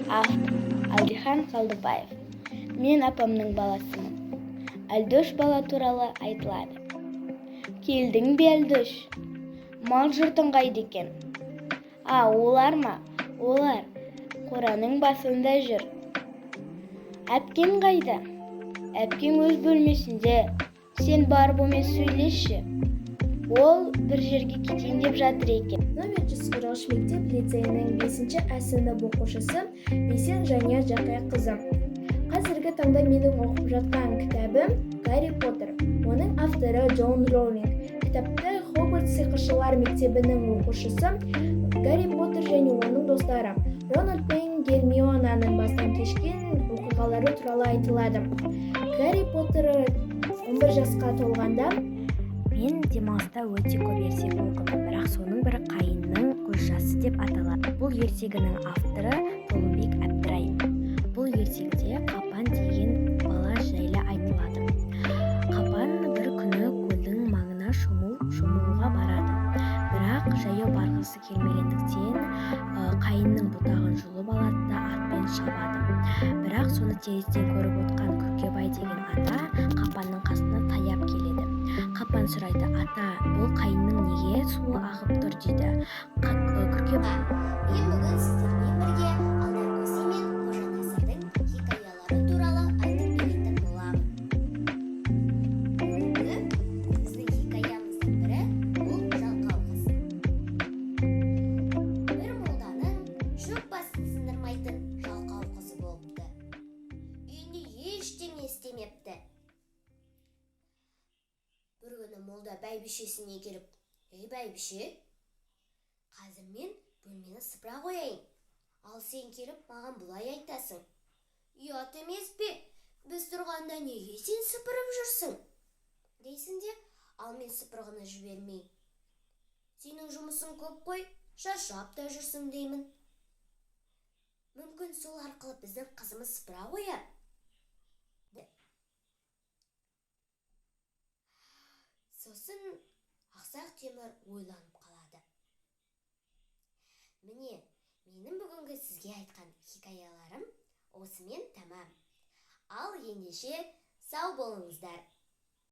Автор Алдихан Қалдыбаев. Мен апамның баласымын. Әлдөш бала туралы айтылады. Келдің бе, Әлдөш? Мал жұртың қайда екен? Олар ма? Олар қораның басында жүр. Әпкең қайда? Әпкең өз бөлмесінде. Сен барып онымен сөйлесші. Ол бір жерге кетейін деп жатыр екен. Номер 140 мектеп лицейінің 5-ші сынып оқушысы Бейсен Жания Жақайқызы. Қазіргі таңда менің оқып жатқан кітабым Гарри Поттер. Оның авторы Джон Роулинг. Кітапты Хогвартс сиқыршылар мектебінің оқушысы Гарри Поттер және оның достары Рональд пен Гермионаның бастан кешкен оқиғалары туралы айтылады. Гарри Поттер 11 жасқа толғанда Мен демалыста өте көп ертегі оқыдым, бірақ соның бірі Қайынның көз жасы деп аталады. Бұл ертегінің авторы Толымбек Әбдірайым. Бұл ертегіде Қапан деген бала жайлы айтылады. Қапан бір күні көлдің маңына шомылуға барады. Бірақ жаяу барғысы келмегендіктен Қайынның бұтағын жұлып алады да атпен шабады. Бірақ соны терезеден көріп отқан Күркебай деген ата Қапанның қасына таяп келеді. Қапан сұрайды: ата, бұл Қайынның неге суы ағып тұр дейді. Күркебай: мен бүгін сіздермен бірге Алдаркөсе мен Қожа Насырдың хикаялары туралы айтып беретін боламын. Бүгінгі біздің хикаямыздың бірі бұл жалқау қыз. Бір молданың шөп басын сындырмайтын жалқау қызы болыпты. Үйінде ештеңе істемепті. Бір күні молда бәйбішесіне келіп: ей бәйбіше, қазір мен бөлмені сыпыра қояйын. Ал сен келіп маған бұлай айтасың: ұят емес пе? Біз тұрғанда неге сен сыпырып жүрсің? Дейсің де, ал мен сыпырғыны жібермей: сенің жұмысың көп қой, шаршап та жүрсің деймін. Мүмкін сол арқылы біздің қызымыз сыпыра қояр. Сосын ақсақ темір ойланып қалады. Міне, менің бүгінгі сізге айтқан хикаяларым осымен тамам. Ал ендеше сау болыңыздар.